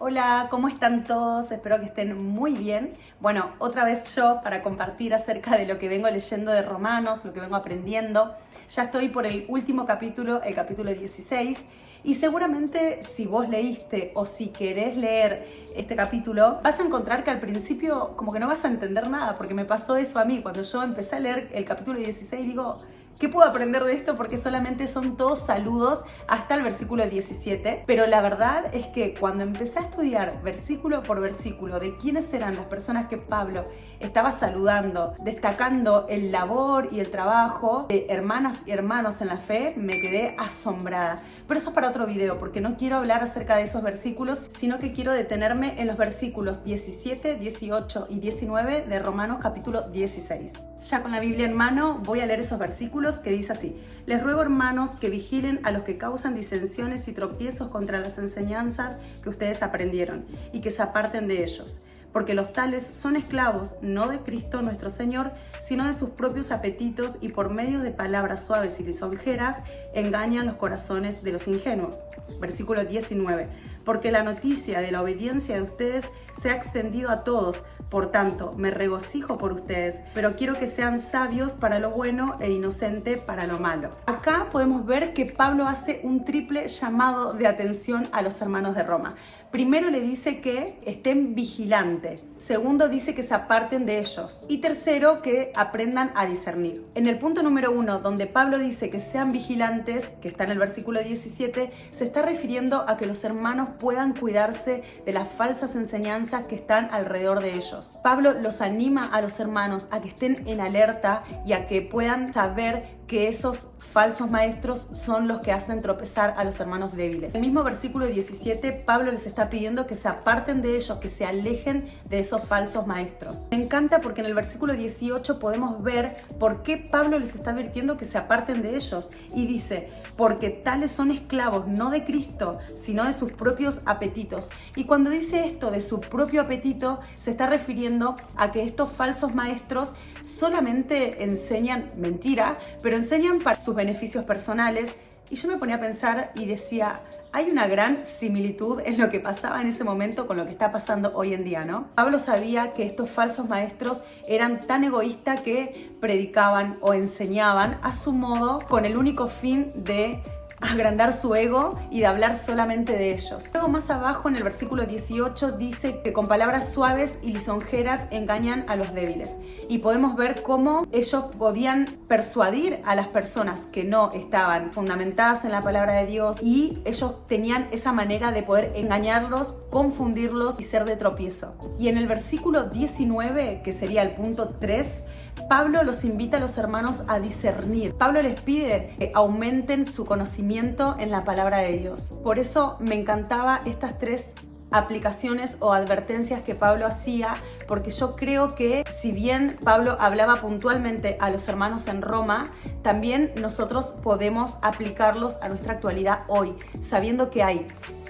Hola, ¿cómo están todos? Espero que estén muy bien. Bueno, otra vez yo para compartir acerca de lo que vengo leyendo de Romanos, lo que vengo aprendiendo. Ya estoy por el último capítulo, el capítulo 16, y seguramente si vos leíste o si querés leer este capítulo, vas a encontrar que al principio como que no vas a entender nada, porque me pasó eso a mí. Cuando yo empecé a leer el capítulo 16, digo, ¿qué puedo aprender de esto? Porque solamente son todos saludos hasta el versículo 17. Pero la verdad es que cuando empecé a estudiar versículo por versículo de quiénes eran las personas que Pablo estaba saludando, destacando el labor y el trabajo de hermanas y hermanos en la fe, me quedé asombrada. Pero eso es para otro video, porque no quiero hablar acerca de esos versículos, sino que quiero detenerme en los versículos 17, 18 y 19 de Romanos capítulo 16. Ya con la Biblia en mano voy a leer esos versículos que dice así: les ruego, hermanos, que vigilen a los que causan disensiones y tropiezos contra las enseñanzas que ustedes aprendieron y que se aparten de ellos. Porque los tales son esclavos, no de Cristo nuestro Señor, sino de sus propios apetitos, y por medio de palabras suaves y lisonjeras engañan los corazones de los ingenuos. Versículo 19. Porque la noticia de la obediencia de ustedes se ha extendido a todos. Por tanto, me regocijo por ustedes, pero quiero que sean sabios para lo bueno e inocente para lo malo. Acá podemos ver que Pablo hace un triple llamado de atención a los hermanos de Roma. Primero le dice que estén vigilantes. Segundo, dice que se aparten de ellos. Y tercero, que aprendan a discernir. En el punto número 1, donde Pablo dice que sean vigilantes, que está en el versículo 17, se está refiriendo a que los hermanos puedan cuidarse de las falsas enseñanzas que están alrededor de ellos. Pablo los anima a los hermanos a que estén en alerta y a que puedan saber que esos falsos maestros son los que hacen tropezar a los hermanos débiles. En el mismo versículo 17, Pablo les está pidiendo que se aparten de ellos, que se alejen de esos falsos maestros. Me encanta porque en el versículo 18 podemos ver por qué Pablo les está advirtiendo que se aparten de ellos. Y dice, porque tales son esclavos, no de Cristo, sino de sus propios apetitos. Y cuando dice esto de su propio apetito, se está refiriendo a que estos falsos maestros solamente enseñan mentira, pero enseñan para sus beneficios personales. Y yo me ponía a pensar y decía, hay una gran similitud en lo que pasaba en ese momento con lo que está pasando hoy en día, ¿no? Pablo sabía que estos falsos maestros eran tan egoístas que predicaban o enseñaban a su modo con el único fin de agrandar su ego y de hablar solamente de ellos. Luego más abajo en el versículo 18 dice que con palabras suaves y lisonjeras engañan a los débiles. Y podemos ver cómo ellos podían persuadir a las personas que no estaban fundamentadas en la palabra de Dios, y ellos tenían esa manera de poder engañarlos, confundirlos y ser de tropiezo. Y en el versículo 19, que sería el punto 3, Pablo los invita a los hermanos a discernir. Pablo les pide que aumenten su conocimiento en la palabra de Dios. Por eso me encantaba estas tres aplicaciones o advertencias que Pablo hacía, porque yo creo que si bien Pablo hablaba puntualmente a los hermanos en Roma, también nosotros podemos aplicarlos a nuestra actualidad hoy, sabiendo que hay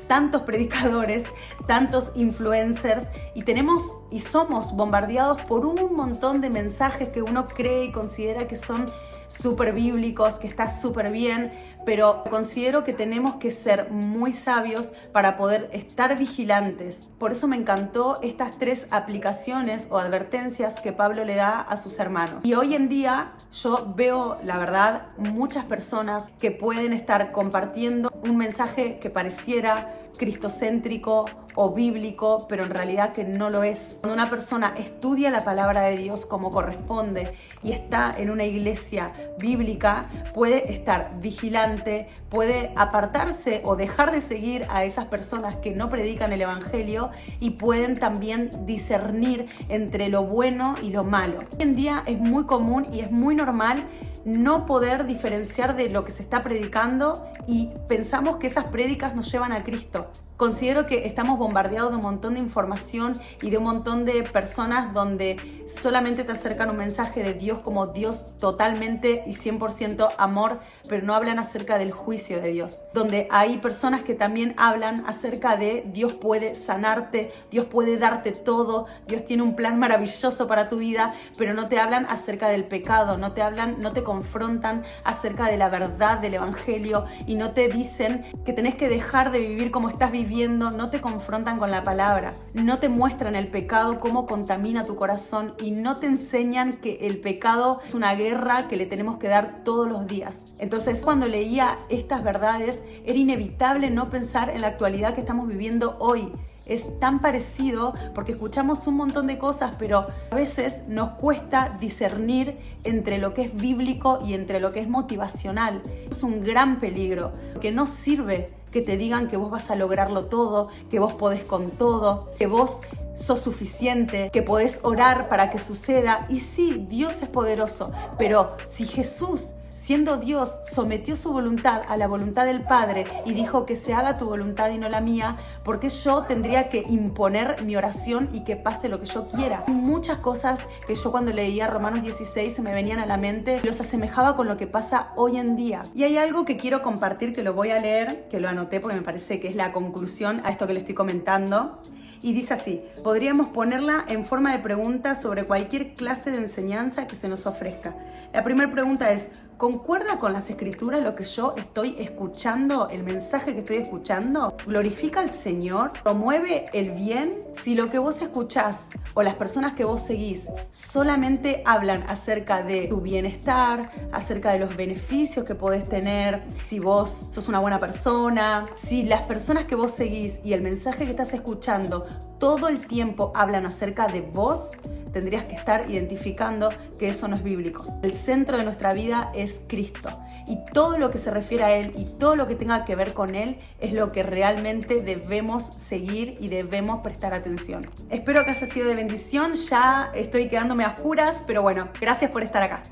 tantos predicadores, tantos influencers, y tenemos y somos bombardeados por un montón de mensajes que uno cree y considera que son súper bíblicos, que está súper bien, pero considero que tenemos que ser muy sabios para poder estar vigilantes. Por eso me encantó estas tres aplicaciones o advertencias que Pablo le da a sus hermanos. Y hoy en día yo veo, la verdad, muchas personas que pueden estar compartiendo un mensaje que pareciera cristocéntrico o bíblico, pero en realidad que no lo es. Cuando una persona estudia la palabra de Dios como corresponde y está en una iglesia bíblica, puede estar vigilante, puede apartarse o dejar de seguir a esas personas que no predican el evangelio, y pueden también discernir entre lo bueno y lo malo. Hoy en día es muy común y es muy normal no poder diferenciar de lo que se está predicando, y pensamos que esas prédicas nos llevan a Cristo. Considero que estamos bombardeados de un montón de información y de un montón de personas donde solamente te acercan un mensaje de Dios como Dios totalmente y 100% amor, pero no hablan acerca del juicio de Dios. Donde hay personas que también hablan acerca de Dios puede sanarte, Dios puede darte todo, Dios tiene un plan maravilloso para tu vida, pero no te hablan acerca del pecado, no te confrontan acerca de la verdad del evangelio, y no te dicen que tenés que dejar de vivir como estás viviendo viendo no te confrontan con la palabra, no te muestran el pecado, cómo contamina tu corazón y no te enseñan que el pecado es una guerra que le tenemos que dar todos los días. Entonces, cuando leía estas verdades, era inevitable no pensar en la actualidad que estamos viviendo hoy. Es tan parecido porque escuchamos un montón de cosas, pero a veces nos cuesta discernir entre lo que es bíblico y entre lo que es motivacional. Es un gran peligro, porque no sirve que te digan que vos vas a lograrlo todo, que vos podés con todo, que vos sos suficiente, que podés orar para que suceda. Y sí, Dios es poderoso, pero si Jesús, siendo Dios, sometió su voluntad a la voluntad del Padre y dijo que se haga tu voluntad y no la mía, ¿por qué yo tendría que imponer mi oración y que pase lo que yo quiera? Hay muchas cosas que yo cuando leía Romanos 16 se me venían a la mente, los asemejaba con lo que pasa hoy en día. Y hay algo que quiero compartir, que lo voy a leer, que lo anoté porque me parece que es la conclusión a esto que le estoy comentando. Y dice así: podríamos ponerla en forma de pregunta sobre cualquier clase de enseñanza que se nos ofrezca. La primera pregunta es: ¿concuerda con las escrituras lo que yo estoy escuchando, el mensaje que estoy escuchando? ¿Glorifica al Señor? ¿Promueve el bien? Si lo que vos escuchás o las personas que vos seguís solamente hablan acerca de tu bienestar, acerca de los beneficios que podés tener, si vos sos una buena persona, si las personas que vos seguís y el mensaje que estás escuchando todo el tiempo hablan acerca de vos, tendrías que estar identificando que eso no es bíblico. El centro de nuestra vida es Cristo y todo lo que se refiere a Él y todo lo que tenga que ver con Él es lo que realmente debemos seguir y debemos prestar atención. Espero que haya sido de bendición. Ya estoy quedándome a oscuras, pero bueno, gracias por estar acá.